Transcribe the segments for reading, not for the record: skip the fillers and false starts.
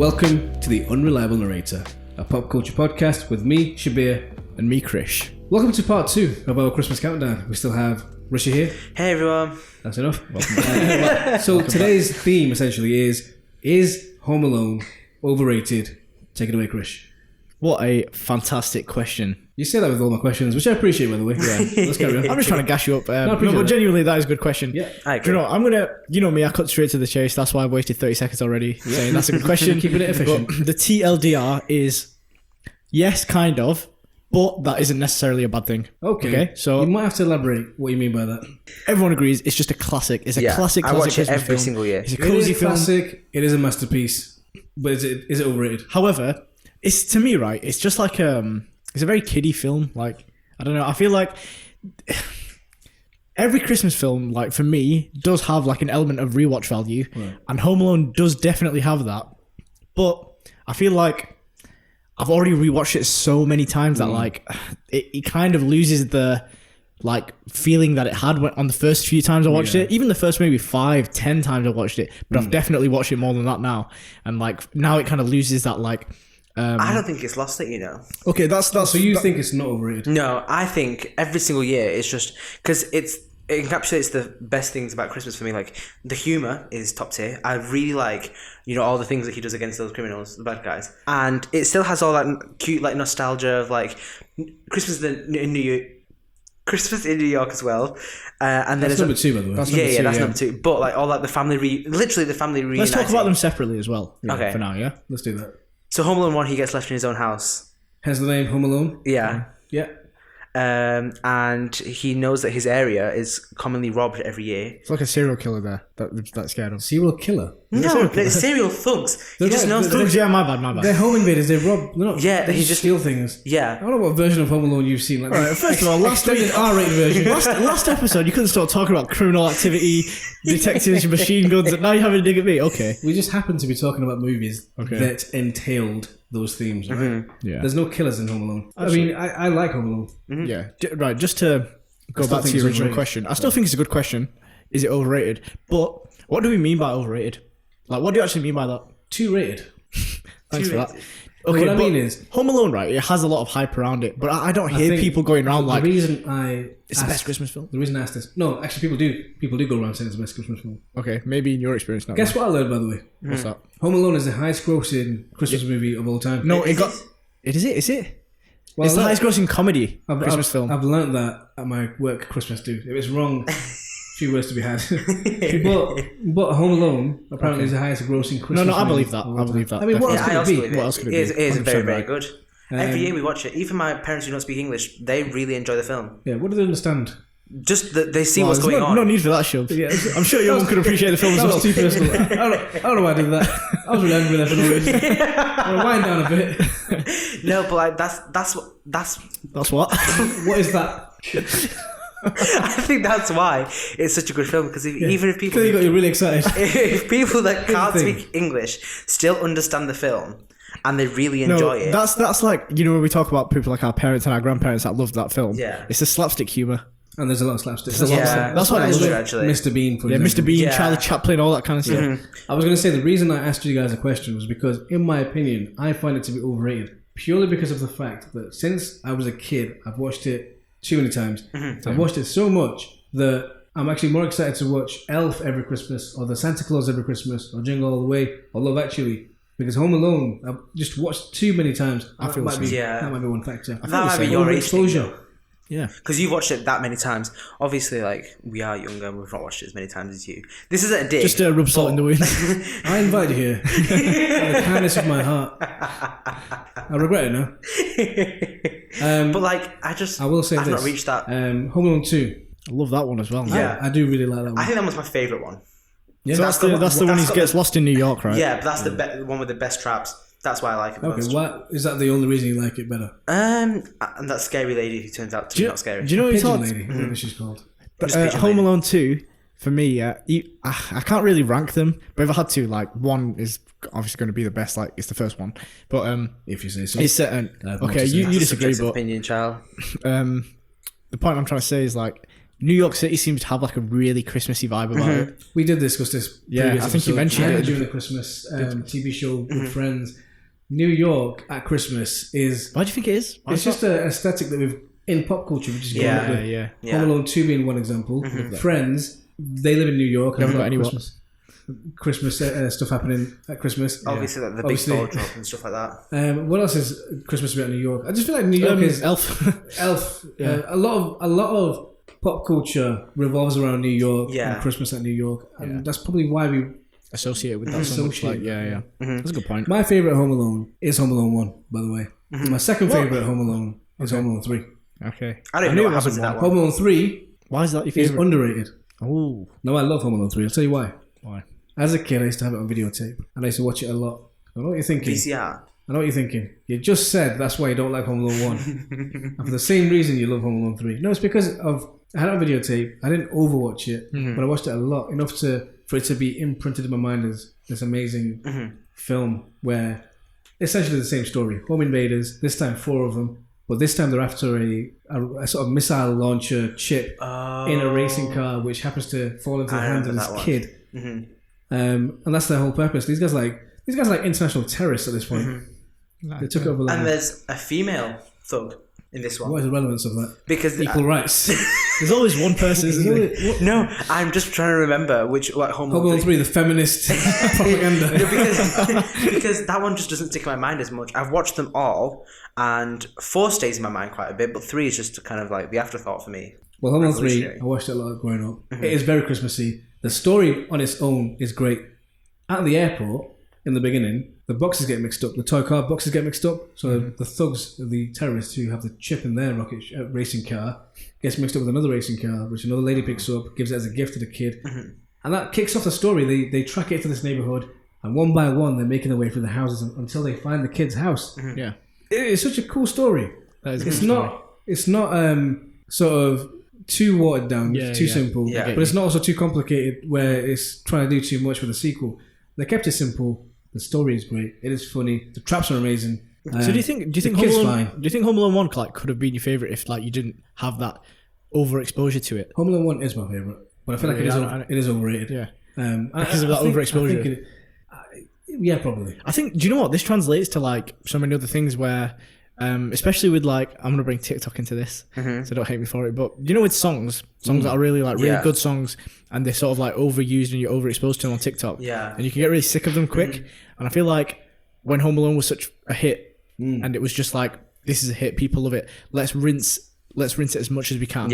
Welcome to the Unreliable Narrator, a pop culture podcast with me, Shabir, and me, Krish. Welcome to part 2 of our Christmas countdown. We still have Rishi here. Hey everyone. That's enough. So today's theme essentially is Home Alone overrated? Take it away, Krish. What a fantastic question. You say that with all my questions, which I appreciate, by the way. Yeah, let's carry on. I'm just trying to gas you up. No, but genuinely, that is a good question. Yeah, I agree. You know me, I cut straight to the chase. That's why I wasted 30 seconds already saying that's a good question. Keeping it efficient. But the TLDR is, yes, kind of, but that isn't necessarily a bad thing. Okay. So you might have to elaborate what you mean by that. everyone agrees it's just a classic. It's a classic I watch it Christmas every film. single year. It's a It cozy is a film. classic. It is a masterpiece. But is it overrated? However, it's to me, right, it's just like it's a very kiddie film. Like, I don't know, I feel like every Christmas film, like for me, does have like an element of rewatch value, Right. and Home Alone does definitely have that. But I feel like I've already rewatched it so many times that like it kind of loses the like feeling that it had on the first few times I watched it. Even the first maybe 5-10 times I watched it, but I've definitely watched it more than that now. And like now it kind of loses that like. I don't think it's lost it, you know. Okay, that's So you think it's not overrated? No, I think every single year it's just because it encapsulates the best things about Christmas for me. Like the humor is top tier. I really like, you know, all the things that he does against those criminals, the bad guys, and it still has all that cute like nostalgia of like Christmas in New York. Christmas in New York as well, and then That's number 2, by the way. that's number 2. But like all like the family literally the family reuniting. Let's talk about them separately as well. Okay. For now, yeah. Let's do that. So Home Alone 1, he gets left in his own house. Hence the name Home Alone. Yeah. Yeah. And he knows that his area is commonly robbed every year. It's like a serial killer there that scared him. Serial killer. No, they're serial thugs. He just knows. Thugs, yeah, my bad. They're home invaders. They rob. They're not. Yeah, they he just just- steal things. I Yeah. don't know what version of Home Alone you've seen. Like, Right, first of all, last R-rated version. last episode, you couldn't start talking about criminal activity, detectives, machine guns, and now you're having a dig at me. Okay. We just happen to be talking about movies Okay. that entailed those themes. Right? Yeah. There's no killers in Home Alone. I mean, I like Home Alone. Yeah. Right, just to go still back to think your it's original overrated. question. I still think it's a good question. Is it overrated? But what do we mean by overrated? Like, what do you actually mean by that? 2 rated. Thanks for that. rated. Okay, What I but mean is- Home Alone, right? It has a lot of hype around it, but I don't hear think people going around like the reason I it's the best Christmas film. The reason I asked this. No, actually, people do go around saying it's the best Christmas film. Okay, maybe in your experience, not Guess mine. what I learned, by the way? What's that? Home Alone is the highest grossing Christmas movie of all time. No, it Is got. it? It is it. Is it? Well, It's the look, highest grossing comedy I've Christmas film. I've learned that at my work Christmas do. If it's wrong, few words to be had. but Home Alone apparently is the highest grossing Christmas. No, I believe movie that. of all I believe time. that, I mean, what Yeah, else I could also it believe be? What else could it It be? is 100% very, very right. good. Every year we watch it. Even my parents who don't speak English, they really enjoy the film. Yeah, what do they understand? Just that they see Well, what's there's going on. no need for that, Shub. Yeah, I'm sure everyone could appreciate the film as that well. was too personal. I don't know why I did that. I was really angry there for no reason. I'm gonna wind down a bit. No, but like that's That's what. What is that? I think that's why it's such a good film because even if people Clearly got you really excited. if people that can't the thing. speak English still understand the film and they really enjoy it. That's like, you know, when we talk about people like our parents and our grandparents that loved that film. Yeah. It's the slapstick humor. And there's a lot of slapstick. Yeah, That's what I that is love true, it. actually. Mr. Bean, for Yeah, example. Mr. Bean, Yeah. Charlie Chaplin, all that kind of stuff. I was going to say the reason I asked you guys a question was because, in my opinion, I find it to be overrated purely because of the fact that since I was a kid, I've watched it too many times. I've watched it so much that I'm actually more excited to watch Elf every Christmas, or the Santa Claus every Christmas, or Jingle All the Way, or Love Actually. Because Home Alone, I've just watched too many times. I feel that the might be, same. Yeah. that might be one factor. That might be your age thing, Overexposure. Yeah. because you've watched it that many times. Obviously, like we are younger and we've not watched it as many times as you. This isn't a dig. Just rub salt in the wound. I invited you here. Out of the kindness of my heart. I regret it now. but like I will say I've this. not reached that. Home Alone 2. I love that one as well. Yeah. I do really like that one. I think that was my favourite one. Yeah, So that's the one he got gets lost in New York, right? Yeah, but that's the one with the best traps. That's why I like it the okay, most. what is that the only reason you like it better? And that scary lady who turns out to be not scary. Do you know what Pigeon it's Lady, whatever she's called. Just Pigeon Home Lady. Alone 2, for me, I can't really rank them, but if I had to, like, one is obviously going to be the best, like, it's the first one. But If you say so. it's more okay, to say. you That's a disagree, subjective but opinion, child. the point I'm trying to say is, like, New York City seems to have like a really Christmassy vibe about it. We did discuss this. Yeah, previous I think you episode. mentioned I it. had during the Christmas TV show with friends. New York at Christmas is. Why do you think it is? It's just an aesthetic that we've in pop culture, which is Yeah, growing up with. yeah. Home Alone 2 being one example. Friends, they live in New York. Haven't got and any Christmas stuff happening at Christmas. Obviously, like the big store drop and stuff like that. What else is Christmas about New York? I just feel like New York is Elf. Elf. Yeah. A lot of pop culture revolves around New York Yeah. and Christmas at New York, and that's probably why we. Associated with that so much. Like, yeah. That's a good point. My favorite Home Alone is Home Alone 1, by the way. My second favorite Home Alone is Home Alone 3. Okay. I don't know what happens in that one. Home Alone 3 Why is that your is favorite? underrated. Oh, No, I love Home Alone 3. I'll tell you why. why? As a kid, I used to have it on videotape, and I used to watch it a lot. I know what you're thinking. VCR. I know what you're thinking. You just said that's why you don't like Home Alone 1. And for the same reason you love Home Alone 3. No, it's because of... I had it on videotape. I didn't overwatch it, but I watched it a lot, enough for it to be imprinted in my mind as this amazing film where essentially the same story. Home invaders, this time 4 of them, but this time they're after a sort of missile launcher chip in a racing car, which happens to fall into the hands of this kid. And that's their whole purpose. These guys are like international terrorists at this point. They took it over. And there's a female thug in this one. What is the relevance of that? Because Equal rights. There's always one person, isn't there? No, I'm just trying to remember what Home Home Alone 3, the feminist propaganda. because that one just doesn't stick in my mind as much. I've watched them all, and 4 stays in my mind quite a bit, but 3 is just kind of like the afterthought for me. Well, Home Alone 3, I watched it a lot growing up. It is very Christmassy. The story on its own is great. At the airport, in the beginning, the boxes get mixed up. The toy car boxes get mixed up. So the thugs, the terrorists who have the chip in their rocket racing car, gets mixed up with another racing car, which another lady picks up, gives it as a gift to the kid. And that kicks off the story. They track it to this neighborhood, and one by one, they're making their way through the houses until they find the kid's house. Yeah. It's such a cool story. That is a It's good story. not. It's not sort of too watered down, too simple. Yeah. But it's not also too complicated where it's trying to do too much with the sequel. They kept it simple. The story is great. It is funny. The traps are amazing. So do you think Home kid's Alone, fine. do you think Home Alone 1 like could have been your favorite if like you didn't have that overexposure to it? Home Alone 1 is my favorite, but I feel like it is overrated. Yeah. Because of that overexposure. Yeah, probably. I think, do you know what this translates to, like so many other things where especially with like, I'm gonna bring TikTok into this, so don't hate me for it, but you know, with songs that are really like really good songs, and they're sort of like overused and you're overexposed to them on TikTok, and you can get really sick of them quick. And I feel like when Home Alone was such a hit, and it was just like, this is a hit, people love it, let's rinse it as much as we can,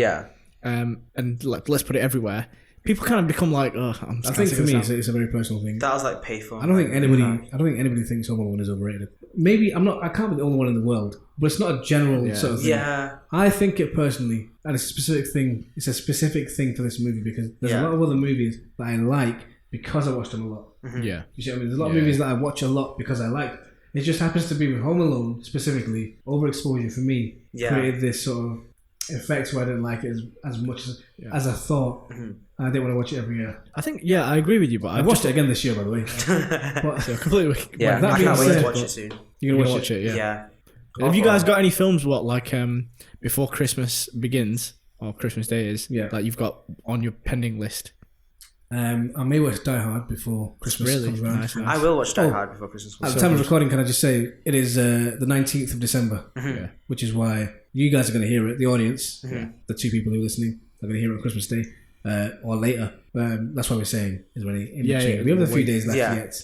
and like let's put it everywhere. People kind of become like, oh, I think for me, it's a very personal thing. That was like payphone. I don't think anybody thinks Home Alone is overrated. Maybe I can't be the only one in the world, but it's not a general sort of thing. Yeah. I think it personally, and it's a specific thing. It's a specific thing for this movie because there's a lot of other movies that I like because I watched them a lot. Yeah. You see what I mean? There's a lot of movies that I watch a lot because I like. It just happens to be with Home Alone specifically. Overexposure for me created this sort of effect where I didn't like it as much as I thought. I didn't want to watch it every year. I think, I agree with you, but I watched it again this year, by the way. But, so completely. Yeah, that I being can't wait to said- watch it soon. You're You're gonna gonna watch watch it, yeah. Yeah. Have you guys got any films before Christmas begins or Christmas Day is that you've got on your pending list? I may watch Die Hard before Christmas Really? comes around. Nice. I will watch Die Hard before Christmas. At the time of recording, can I just say it is the 19th of December, which is why you guys are going to hear it, the audience, the 2 people who are listening, are going to hear it on Christmas Day or later. That's why we're saying is when in between. We have a few days left yet.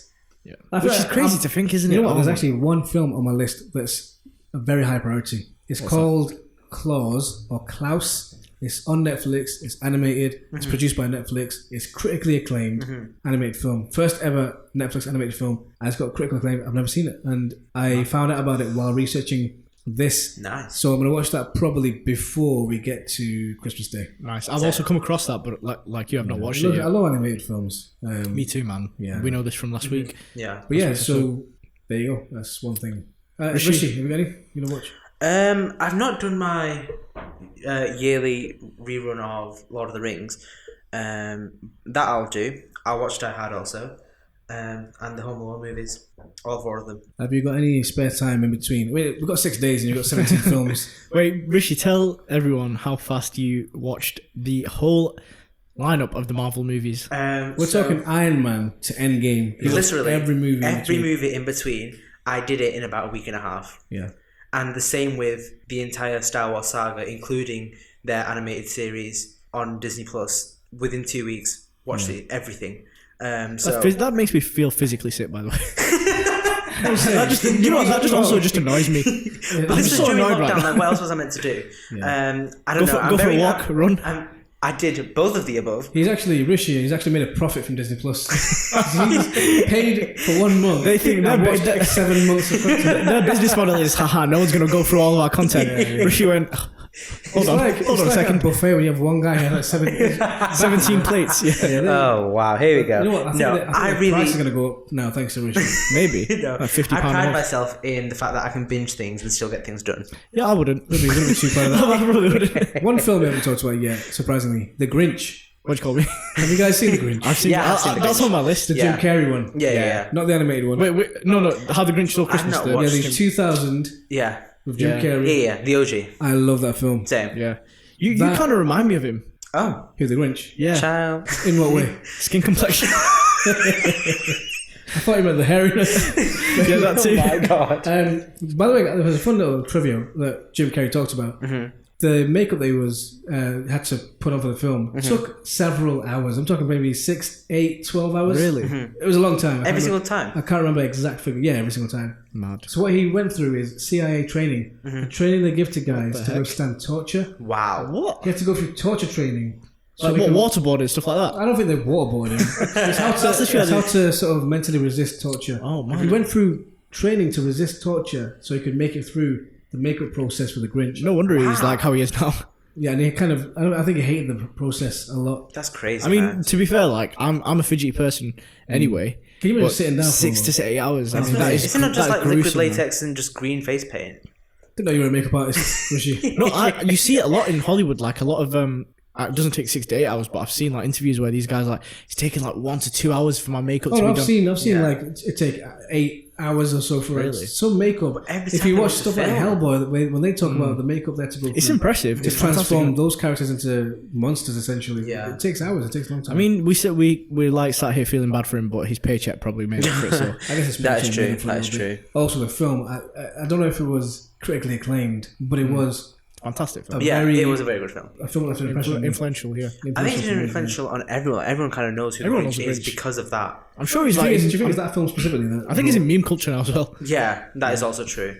Yeah. I Which feel is like crazy to think, isn't it? You know what? There's Oh. actually one film on my list that's a very high priority. It's called Klaus or Klaus. It's on Netflix. It's animated. It's produced by Netflix. It's critically acclaimed animated film. First ever Netflix animated film. And it's got critical acclaim. I've never seen it. And I found out about it while researching this. Nice. So I'm going to watch that probably before we get to Christmas Day. Nice. I've also come across that, but like you have not watched it I yet. love animated films. Me too, man. Yeah. We know this from last week. Yeah. But yeah, so there you go. That's one thing. Rishi, have you got any you know watch? I've not done my yearly rerun of Lord of the Rings. That I'll do. I'll watch Die Hard also. and the Home Alone movies. All 4 of them. Have you got any spare time in between? Wait, we've got 6 days and you've got 17 films. Wait, Rishi, tell everyone how fast you watched the whole lineup of the Marvel movies. We're talking Iron Man to Endgame. Literally every movie. movie in between. I did it in about a week and a half. Yeah. And the same with the entire Star Wars saga, including their animated series on Disney Plus. Within 2 weeks, watched everything. That makes me feel physically sick, by the way. That just also just annoys me. But this is during lockdown. Like, what else was I meant to do? Yeah. I don't know. Go for a walk, run. I did both of the above. He's actually made a profit from Disney Plus. He's paid for 1 month. They think watched 7 months of content. their business model is, haha, no one's going to go through all of our content. Rishi went, hold on a second. A buffet when you have one guy who has like 17 plates. Yeah. Oh wow, here we go. You know what? I think the price is going to go up now thanks to Rishi. Maybe. No, like £50 I pride off. myself in the fact that I can binge things and still get things done. Yeah, I wouldn't. Maybe a little bit too proud of that. I really wouldn't. One film we haven't talked about yet, surprisingly, The Grinch. What do you call me? Have you guys seen The Grinch? I've seen that's on my list. The Jim Carrey one. Yeah. Not the animated one. Wait, no. How the Grinch Stole Christmas. not The- watched Yeah, the 2000 Yeah. with Jim Carrey. Yeah, the OG. I love that film. Same. Yeah. You kind of remind me of him. Oh. Who, The Grinch? Yeah. Child. In what way? Skin complexion. I thought you meant the hairiness. Yeah, that too. Oh my god. By the way, there was a fun little trivia that Jim Carrey talked about. Mm-hmm. The makeup they had to put on for the film took several hours. I'm talking maybe 6, 8, 12 hours. Really? It was a long time. Every single time. I can't remember the exact figure. Yeah, every single time. Mad. So what he went through is CIA training. The training they give to guys to withstand torture. Wow. What? You have to go through torture training. So what, waterboarding, stuff like that? I don't think they're waterboarding. It's how to sort of mentally resist torture. Oh, man. He went through training to resist torture so he could make it through the makeup process for the Grinch. No wonder he's like how he is now. Yeah, and he I think he hated the process a lot. That's crazy. I mean, man. to be fair, like I'm a fidgety person anyway. Can you imagine but sitting down for 6 to 8 hours? I mean, That's that nice. is Isn't it just that like is liquid gruesome, man. latex and just green face paint? Didn't know you were a makeup artist, Rishi. No, you see it a lot in Hollywood. Like a lot of it doesn't take 6 to 8 hours, but I've seen like interviews where these guys like it's taking like 1 to 2 hours for my makeup to be done. I've seen like it take 8 hours or so for Really? some makeup. every If time you they watch watch the stuff like film. Hellboy, when they talk about the makeup they had to go It's through impressive. to It's fantastic. transform those characters into monsters, essentially. Yeah. It takes hours. It takes a long I time. mean, we said we like sat here feeling bad for him, but his paycheck probably made up for it. So I guess it's That is pretty true. much for a That is little true. bit. Also, the film, I don't know if it was critically acclaimed, but it was fantastic. Film. Yeah, very- it was a very good film. a film that left an impression. on me. Influential, yeah. I think it's influential on everyone. Everyone kind of knows who Everyone the knows Grinch the is Grinch. because of that. I'm sure he's Do you like. think it's that film specifically? I think he's in meme culture now as well. Yeah, that is also true.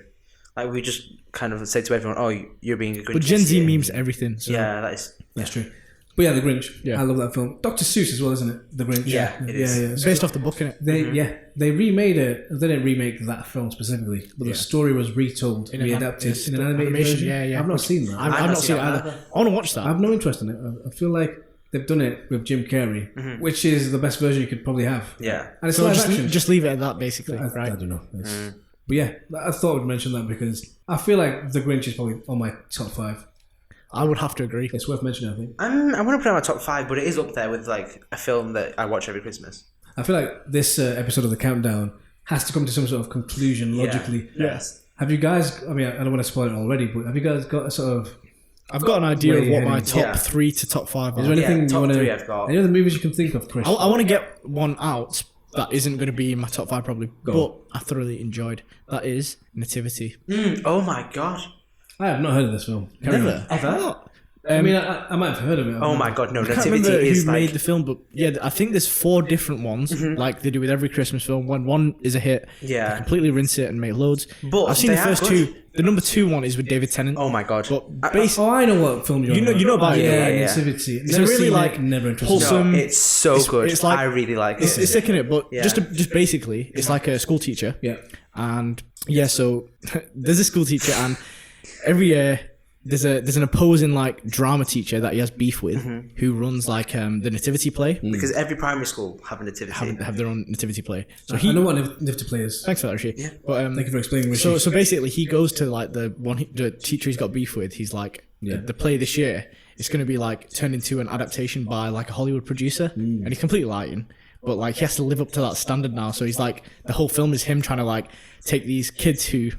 Like we just kind of say to everyone, "Oh, you're being a Grinch." But Gen this Z year." memes everything. So. Yeah, that is. That's true. But yeah, The Grinch. Yeah. I love that film. Dr. Seuss as well, isn't it? The Grinch. Yeah, it is. Yeah. It's based off the book, innit? They remade it. They didn't remake that film specifically, but the story was retold, readapted in an animated animation, version. yeah. I've not seen that. I've not seen it either. I want to watch I that. have no interest in it. I feel like they've done it with Jim Carrey, which is the best version you could probably have. Yeah. And it's So live action. just leave it at that, basically, I right? don't know. But yeah, I thought I'd mention that because I feel like The Grinch is probably on my top 5. I would have to agree. It's worth mentioning, I think. I want to put it in my top 5, but it is up there with like a film that I watch every Christmas. I feel like this episode of The Countdown has to come to some sort of conclusion logically. Yes. Have you guys, I mean, I don't want to spoil it already, but have you guys got a sort of, I've got an idea of Wait, what my heading. top Yeah. 3 to top 5 is there are. anything you top want 3 to, I've got. any other movies you can think of, Chris? I want to get one out that isn't going to be in my top 5 probably, but I thoroughly enjoyed. That is Nativity. Oh my god. I have not heard of this film. Carry on. Never. Ever? I mean, I might have heard of it. Oh my god, no. I can't Nativity remember is who made like. the film, but yeah, I think there's 4 different ones, like they do with every Christmas film. When one is a hit, Yeah. they completely rinse it and make loads. But I've seen they the are first good. 2. The number 2 one is with David Tennant. Oh my god. But basically, Oh, I know what film you're You know- on you know about it, Yeah, right? Yeah. Nativity. It's Never a really, seen like, it, never interested. wholesome- no, it's so it's- good. it's like- I really like it's it. sick in it, but Yeah. just basically, it's like a school teacher. Yeah. And yeah, so there's a school teacher, and every year there's an opposing like drama teacher that he has beef with, who runs like the nativity play. Because every primary school have a nativity. Have their own nativity play. So I know what Live to Play is. thanks for that, Rishi. But Thank you for explaining, Rishi. so basically, he goes to like the teacher he's got beef with. He's like, the play this year, it's going to be like turned into an adaptation by like a Hollywood producer, and he's completely lying. but like he has to live up to that standard now. So he's like, the whole film is him trying to like take these kids who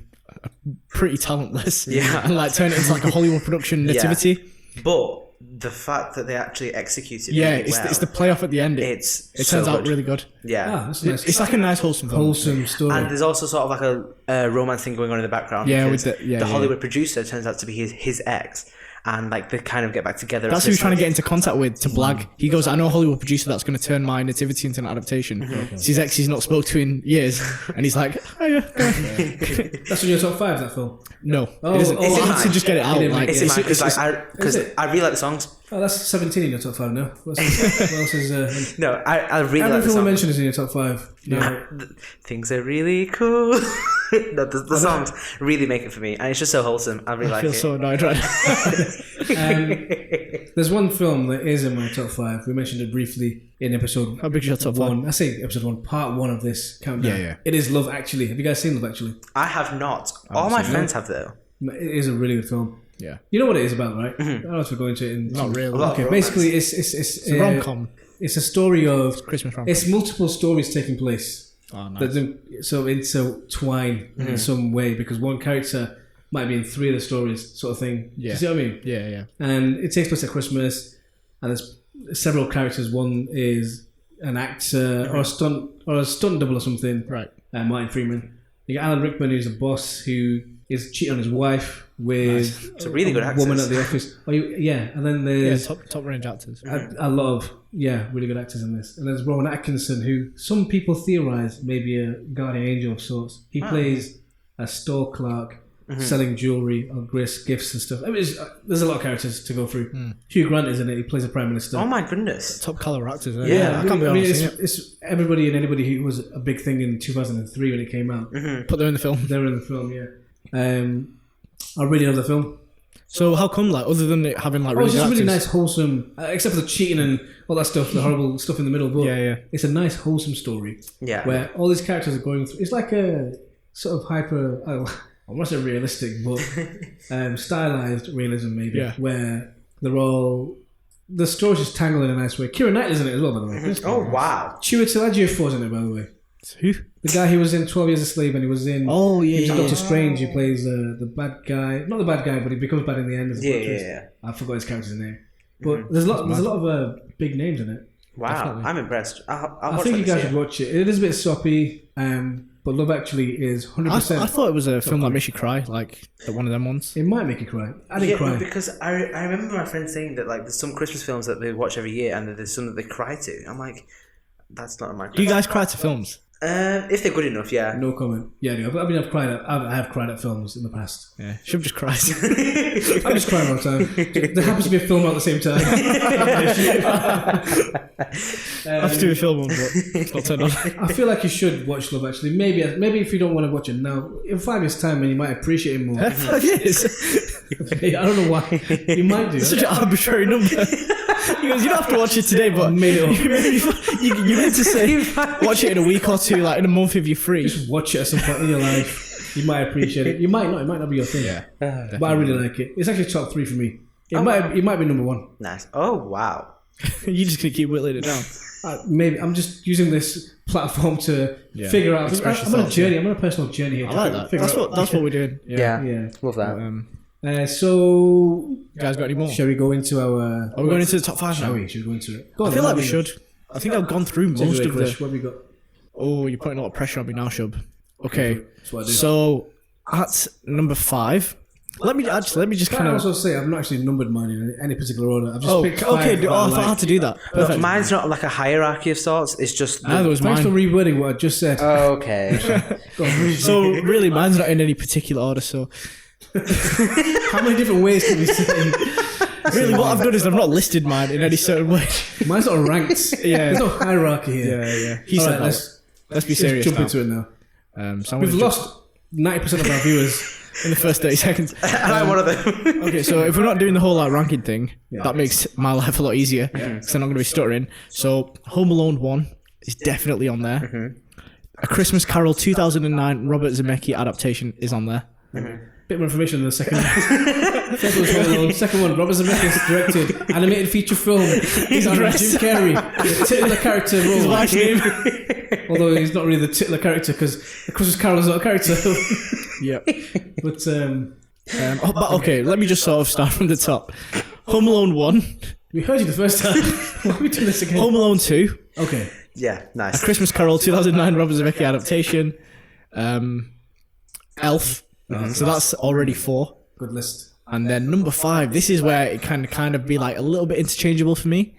are pretty talentless, and like turn it into like a Hollywood production nativity. But the fact that they actually executed it's the payoff at the end. It turns out really good. That's nice. It's like a nice wholesome story. And there's also sort of like a romance thing going on in the background. Yeah, because with the Hollywood producer turns out to be his ex. And like they kind of get back together. That's who he's trying to get into contact with to blag. He goes, I know a Hollywood producer that's going to turn my nativity into an adaptation. It's his ex he's not spoke to in years, and he's like, oh yeah. That's in your top 5, that film? No, it isn't. It's I had to just get it out. Like, it's in mine because I really like the songs. Oh, that's 17 in your top 5 now. What else is? No, I really like the everything songs. we mentioned is in your top 5. No. Things are really cool. No, the songs really make it for me, and it's just so wholesome. I really like it. I feel so annoyed right now. There's one film that is in my top 5. We mentioned it briefly in episode How big is your top 1. 5? I say episode 1, part 1 of this countdown. Yeah. It is Love Actually. Have you guys seen Love Actually? I have not. All my friends have though. It is a really good film. Yeah. You know what it is about, right? I don't know if we're going into it. Not really. Okay, basically it's a rom-com. It's a story of Christmas rom-com. It's multiple stories taking place. Oh, nice. That so intertwine in some way, because one character might be in 3 of the stories, sort of thing. Yeah. You see what I mean? Yeah. And it takes place at Christmas, and there's several characters. One is an actor or a stunt double or something. Right. Martin Freeman. You got Alan Rickman, who's a boss who is cheating on his wife with It's a really good actor. woman at the office. And then there's top range actors. a lot of really good actors in this. And there's Rowan Atkinson, who some people theorize may be a guardian angel of sorts. He plays a store clerk selling jewelry or gifts and stuff. I mean, there's a lot of characters to go through. Hugh Grant is in it. He plays a prime minister. Oh my goodness! Top colour actors. Isn't Yeah. it? I can't be honest. It's everybody and anybody who was a big thing in 2003 when it came out. Put them in the film. They were in the film, I really love the film. So how come, like, other than it having like really It's just good really actors- nice, wholesome, except for the cheating and all that stuff, the horrible stuff in the middle. But it's a nice, wholesome story. Yeah. Where all these characters are going through. It's like a sort of hyper. I want to say realistic, but stylized realism, maybe. Yeah. Where they're all. The story's just tangled in a nice way. Keira Knightley's in it as well, by the way. Oh wow! Chiwetel Ejiofor's in it, by the way. Who? The guy who was in 12 Years a Slave, and he was in. Oh yeah. He was Doctor Strange. He plays the bad guy, not the bad guy, but he becomes bad in the end. As a Yeah. I forgot his character's name, but there's a lot of big names in it. Wow, Definitely. I'm impressed. I'll I watch think that you guys this should year. watch it. It is a bit soppy, but Love Actually is 100%. I thought it was a film that makes you cry, like one of them ones. It might make you cry. I didn't cry. Because I remember my friend saying that like there's some Christmas films that they watch every year and that there's some that they cry to. I'm like, that's not my. Do you guys cry to films? If they're good enough, yeah. No comment. Yeah, no, I mean, I have cried at films in the past. Yeah, Shub just cries. I'm just crying all the time. There happens to be a film at the same time. I have to do a film one, but it's not turned on. I feel like you should watch Love Actually. Maybe if you don't want to watch it now, in 5 years' time, you might appreciate it more. 5 years. I don't know why. You might do. It's such an arbitrary number. He goes, you don't have to watch it today, but Made it up. you meant to say watch it in a week or two, like in a month if you're free. Just watch it at some point in your life. You might appreciate it. You might not. It might not be your thing. Yeah, But I really like it. It's actually top 3 for me. It might be number 1. Nice. Oh wow. You're just gonna keep whittling it down. Maybe I'm just using this platform to figure out. Express I'm on a yourself, journey. I'm on a personal journey here. I like that. That's what we're doing. Yeah. Love that. So, You guys got any more? shall we go into our? Are we going into the top 5 Shall now? we? Should we go into it? Go on, I feel then, like we let me know. should. I think I've gone through Take it most away, of Krish. the. What have we got? Oh, you're putting a lot of pressure on me now, Shub. Okay, That's what I do. so at number 5, let me just Can kind I of. also say I've not actually numbered mine in any particular order. I've just Oh, picked 5 okay. that I I thought I had to do that. Look, Perfect. mine's not like a hierarchy of sorts. It's just. Neither was Thanks for mine. rewording what I just said. Okay. Go on, Krish. So really, mine's not in any particular order. So How many different ways can we say? really, what I've done is I've not listed mine in any certain way. Mine's not ranked. Yeah. There's no hierarchy here. Yeah. He All said right, that. Let's be let's serious jump now. into it now. So I'm We've gonna jump lost 90% of our viewers. in the first 30 seconds. and I'm one of them. Okay, so if we're not doing the whole like ranking thing, Yeah. that makes my life a lot easier because I'm not going to be stuttering. So Home Alone 1 is definitely on there. A Christmas Carol 2009 Robert Zemeckis adaptation is on there. bit more information on the second one. First one was Home Alone. Second one, Robert Zemeckis directed animated feature film. He's Jim Carrey, the titular character role. His wife's name. Although he's not really the titular character because the Christmas Carol is not a character. Yeah. But but okay, let me just sort of start from the top. Home Alone 1. we heard you the first time. Why are we doing this again? Home Alone 2. Okay. Yeah, A nice. Christmas Carol 2009 Robert Zemeckis adaptation. Elf. So that's already 4. Good list. And then number 5, this is where it can kind of be like a little bit interchangeable for me.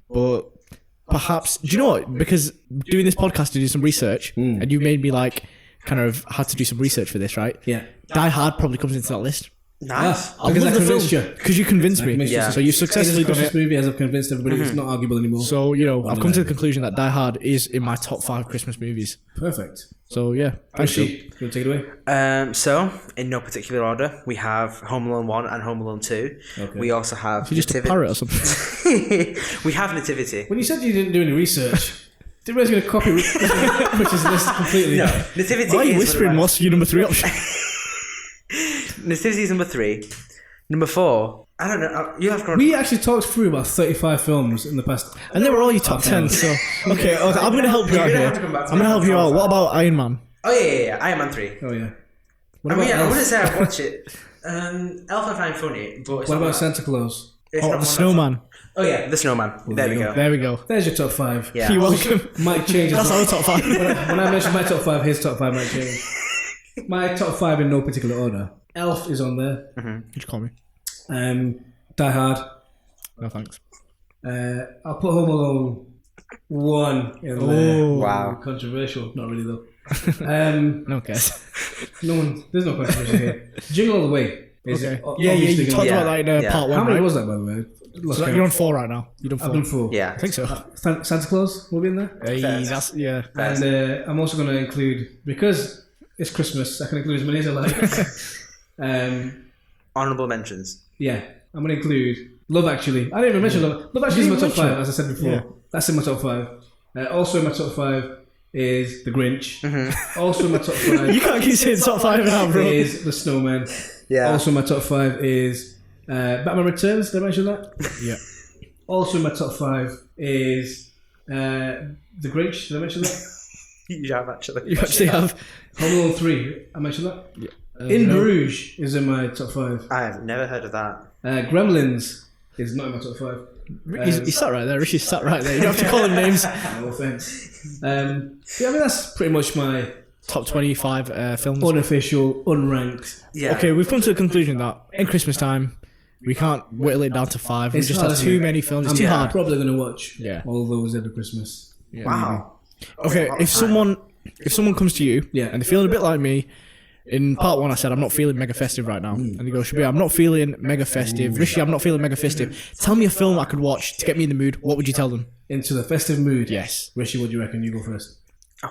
But perhaps, do you know what? Because doing this podcast to do some research, and you made me like kind of had to do some research for this, right? Yeah. Die Hard probably comes into that list. Nice. Because I convinced you. Because you convinced me. Yeah. So you've successfully It's a done Christmas it. movie, as I've convinced everybody. It's not arguable anymore. So, you know, I've come to the conclusion that Die Hard is in my top 5 Christmas movies. Perfect. So, yeah. Thanks, Actually, you want to take it away? So, in no particular order, we have Home Alone 1 and Home Alone 2. Okay. We also have You're just a parrot or something. We have Nativity. When you said you didn't do any research, did you going to copy Rich's list completely? No, Nativity Why are you is whispering? What's your number 3 option? Nativity is number 3. Number 4, I don't know. You have We actually talked through about 35 films in the past. And they were all your top 10, so... Okay, I'm going to help you out You're gonna here. have to come back to I'm going to help you out. What about Iron Man? Oh yeah. Iron Man 3. Oh, yeah. I mean, I wouldn't say I've watched it. Elf I find funny, but it's What not about that- Santa Claus? it's Oh, not The one Snowman. Oh yeah, the Snowman. There we go. There we go. There's your top 5. Yeah. You're welcome. Might change. That's our top 5. When I mention my top 5, his top 5 might change. My top 5 in no particular order. Elf is on there. Would you call me? Die Hard. No, thanks. I'll put Home Alone 1 in there. Oh. Wow. Controversial. Not really, though. No cares. There's no controversy here. Jingle All the Way. Is Okay. obviously Yeah, you gonna- talked Yeah. about that in Yeah. part 1, How many right? was that, by the way? Lost So count. you're on 4 right now. You've done 4. I've done 4. Yeah. I think so. Santa Claus will be in there. Hey, that's, yeah. And I'm also going to include, because it's Christmas, I can include as many as I like. Honorable mentions. Yeah, I'm going to include Love Actually. I didn't even mention Love. Love Actually is in my top 5, as I said before. Yeah. That's in my top 5. Also in my top 5 is The Grinch. Also in my top 5 You can't keep saying top 5 now, bro. is The Snowman. Yeah. Also in my top 5 is Batman Returns. Did I mention that? Yeah. Also in my top 5 is The Grinch. Did I mention that? You have actually. You actually have. Home Alone 3. I mentioned that. Yeah. In No. Bruges is in my top 5. I have never heard of that. Gremlins is not in my top 5. He's sat right there. Rishi's sat right there. You don't have to call him names. No offense. Yeah, I mean that's pretty much my Top 25 films. unofficial, unranked. Yeah. Okay, we've come to the conclusion that in Christmas time, we can't whittle it down to 5. We It's just hard, have isn't too it? many films. It's I'm too hard. probably going to watch Yeah. all those every Christmas. Wow. Okay, if someone comes to you Yeah. and they're feeling a bit like me, in part 1 I said I'm not feeling mega festive right now, and they go, Shabir, I'm not feeling mega festive. Rishi, I'm not feeling mega festive. Tell me a film I could watch to get me in the mood. What would you tell them? Into the festive mood. Yes. Rishi, what do you reckon? You go first.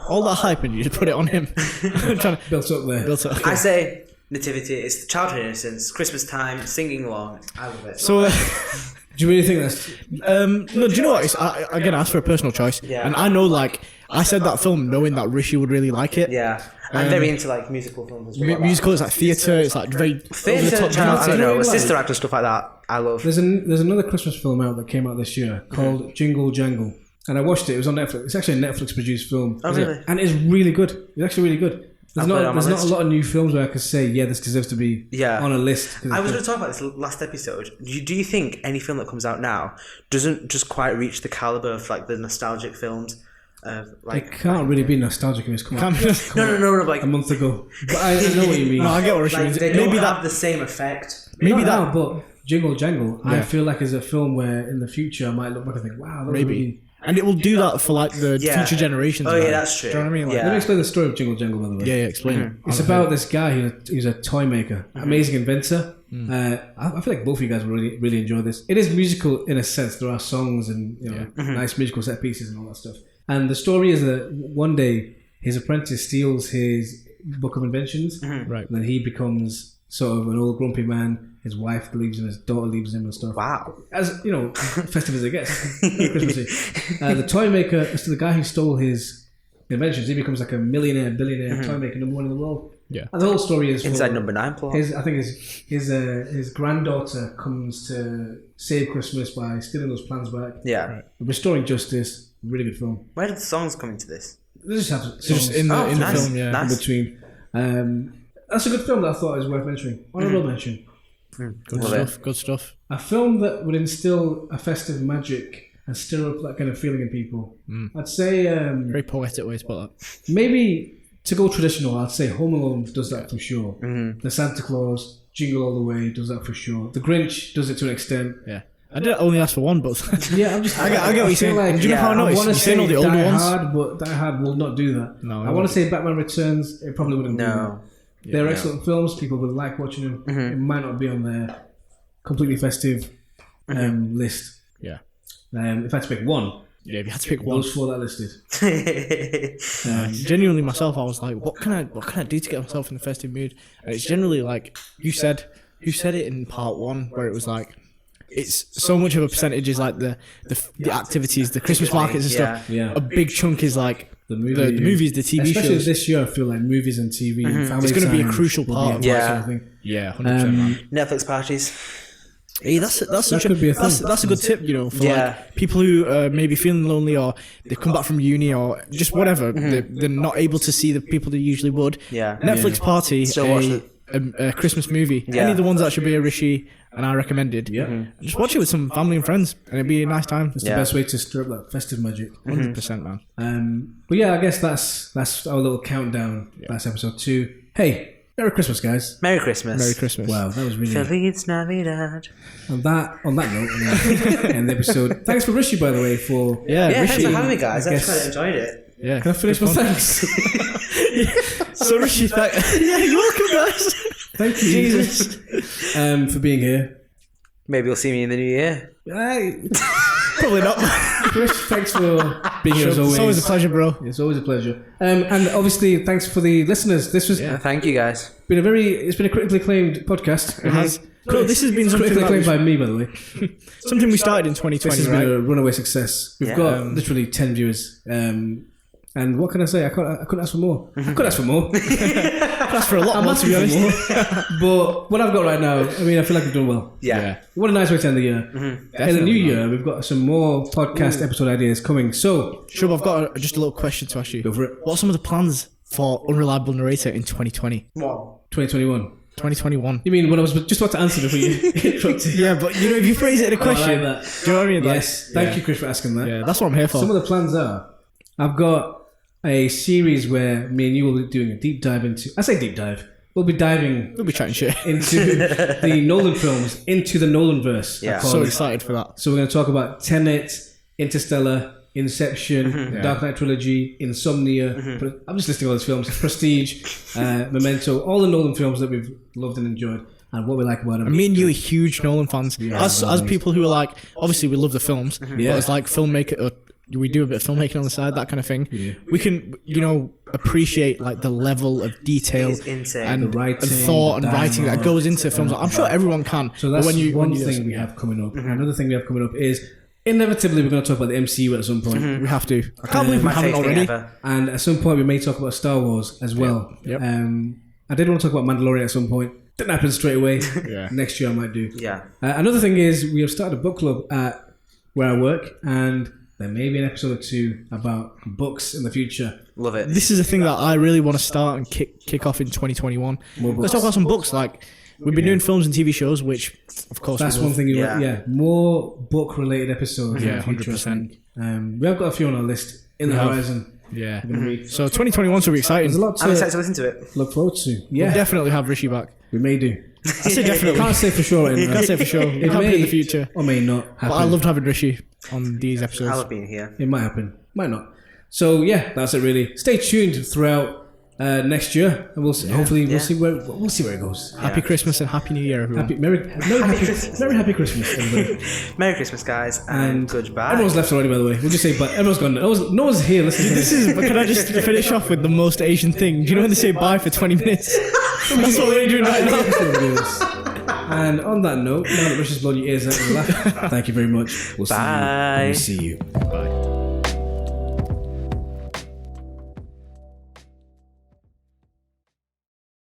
All that hype and you just put it on him. I'm trying to Built up there. build it. I say Nativity. It's childhood innocence, Christmas time, singing along. I love it. So, Do you really think that's... no, do you know what? Again, I asked for a personal choice, Yeah. and I know, like, I said that film knowing that Rishi would really like it. Yeah. I'm very into like musical films as well. Musical, it's like theatre, it's like very Theatre, over-the-top child, I don't dramatic. know, Like- Sister Act and stuff like that. I love. There's another Christmas film out that came out this year called Jingle Jangle. And I watched it. It was on Netflix. It's actually a Netflix-produced film. Oh, really? And it's really good. It's actually really good. There's I'll put it on my not a list. lot of new films where I could say, yeah, this deserves to be Yeah. on a list. I was going to talk about this last episode. Do you think any film that comes out now doesn't just quite reach the caliber of like the nostalgic films? It Like can't really be nostalgic if it's come out no, like a month ago. But I know what you mean. No, I get what Rishi like means. they don't Maybe have that, the same effect. maybe Not that, now, but Jingle Jangle, I Yeah. feel like is a film where in the future I might look back and think, wow, that was maybe. really... And it will do that for like the Yeah. future generations. Oh, yeah, right? that's true. Do you know what I mean? Like, Yeah. Let me explain the story of Jingle Jangle, by the way. yeah, explain it. It's about this guy who's a toy maker, amazing inventor. I feel like both of you guys will really, really enjoy this. It is musical in a sense. There are songs and nice musical set pieces and all that stuff. And the story is that one day his apprentice steals his book of inventions, Right. and then he becomes sort of an old grumpy man. His wife leaves him, his daughter leaves him, and stuff. Wow. As you know, festive as it gets. Christmassy. The toy maker, so the guy who stole his inventions, he becomes like a millionaire, billionaire toy maker, number 1 in the world. Yeah. And the whole story is Inside Number 9 plot. I think his granddaughter comes to save Christmas by stealing those plans back. Yeah. Restoring justice. Really good film. Where did the songs come into this? They just have songs Just in the nice. film, yeah. Nice. in between. That's a good film that I thought was worth mentioning. Honorable mention. Good stuff. A film that would instill a festive magic and stir up that kind of feeling in people. I'd say Very poetic way to put that. maybe to go traditional, I'd say Home Alone does that for sure. The Santa Claus, Jingle All the Way does that for sure. The Grinch does it to an extent. Yeah. I didn't only ask for one, but Yeah, I'm just. I get what you're saying. Like, Do you know how I noticed? want You're to saying all the older Die ones. Hard, but Die Hard will not do that. No, it I want won't. to say Batman Returns. It probably wouldn't do that. No. They're excellent films. People would like watching them. It might not be on their completely festive list. Yeah. If I had to pick one, Yeah, if you had to pick one. those four that I listed. Genuinely myself, I was like, what can I do to get myself in the festive mood? And it's generally like you said it in part one, where it was like it's so much of a percentage is like the activities, the Christmas markets and stuff. Yeah. A big chunk is like the movies, the TV Especially shows. this year, I feel like movies and TV and family It's going to be a time crucial will part. be a Yeah. sort of thing. Yeah, 100%. Man. Netflix parties. Hey, that's such could be a thing. that's a good tip, you know, for Yeah. like people who may be feeling lonely or they come back from uni or just whatever. They're not able to see the people they usually would. Yeah. Netflix party, Still watch a Christmas movie. Yeah. Any of the ones that should be a Rishi and I recommended. Yeah. Just watch it with some family and friends, and it'd be a nice time. It's the best way to stir up that festive magic. 100%, man. But yeah, I guess that's our little countdown. That's episode 2. Hey, Merry Christmas, guys. Merry Christmas. Merry Christmas. Wow, that was really. Feliz Navidad. On that note, I'm gonna end the episode. Thanks for Rishi, by the way, for Yeah, Yeah, thanks Rishi. for having me, guys. I guess- quite enjoyed it. Yeah. Can I finish with thanks? So Rishi, yeah, you're welcome, guys. Thank you, Jesus. for being here. Maybe you'll see me in the new year. Probably not. Chris, thanks for being here as always. It's always a pleasure, bro. It's always a pleasure. And obviously, thanks for the listeners. This was Thank you, guys. it's been a critically acclaimed podcast. It has. No, this has been something critically acclaimed that by me, by the way. something we started in This 2020, has right? been a runaway success. We've Yeah. got literally 10 viewers. And what can I say? I couldn't ask for more. I could ask for more. That's for a lot more, to be honest. But what I've got right now, I mean, I feel like we've done well. Yeah. What a nice way to end the year. In the new year, we've got some more podcast episode ideas coming. So, Shub, I've got just a little question to ask you. go for it. What are some of the plans for Unreliable Narrator in 2020? What? 2021. 2021. You mean when I was just about to answer before you interrupted? Yeah, but you know, if you phrase it in a question, I like that. do you know what I mean? Like, Yes. Thank you, Chris, for asking that. Yeah, that's what I'm here for. Some of the plans are, I've got a series where me and you will be doing a deep dive into. I say deep dive. We'll be diving We'll be chatting shit. into the Nolan films, into the Nolanverse. I Yeah. call So it. excited for that. So we're going to talk about Tenet, Interstellar, Inception, Dark Knight Trilogy, Insomnia. I'm just listing all those films. Prestige, Memento, all the Nolan films that we've loved and enjoyed, and what we like about them. Me and you are huge Nolan fans. As people who are like, obviously we love the films, but as like filmmaker, we do a bit of filmmaking on the side, that kind of thing. We can, appreciate like the level of detail It's insane. and, The writing, and thought and the writing that dialogue. goes into films. I'm sure everyone can. So but that's when you one thing we have coming up. Another thing we have coming up is inevitably we're going to talk about the MCU at some point. we have to. I can't believe we My haven't favourite already. ever. And at some point we may talk about Star Wars as well. Yep. I did want to talk about Mandalorian at some point. Didn't happen straight away. Yeah. Next year I might do. Yeah. Another thing is we have started a book club at where I work, and there may be an episode or two about books in the future. Love it. This is a thing that I really want to start and kick off in 2021. Let's talk about some books. Like we've been doing films and TV shows, which of course That's we one love. thing. Yeah. More book related episodes. Yeah, in the future, 100%. I think. We have got a few on our list in the We have. horizon. Yeah. We're gonna read. So 2021 will be exciting. There's a lot I'm excited to to listen to it. look forward to. We'll Yeah, definitely have Rishi back. we may do. I say definitely. Can't say for sure right now. Can't say for sure. It happen in the future. or may not happen. But I loved having Rishi on these I episodes. love being here. It might happen, might not. So yeah, that's it really. Stay tuned throughout next year, and we'll see, hopefully we'll see where it goes. Happy Christmas and Happy New Year, everyone. Merry happy Christmas, everybody. Merry Christmas, guys, and goodbye. Everyone's left already, by the way. We'll just say, but everyone's gone. No one's here listening to this. But can I just finish off with the most Asian thing? Do you know when they say bye for 20 minutes? That's what we're doing right now. And on that note, now that Rich has blown your ears out with a laugh, thank you very much. We'll Bye. see you. Bye.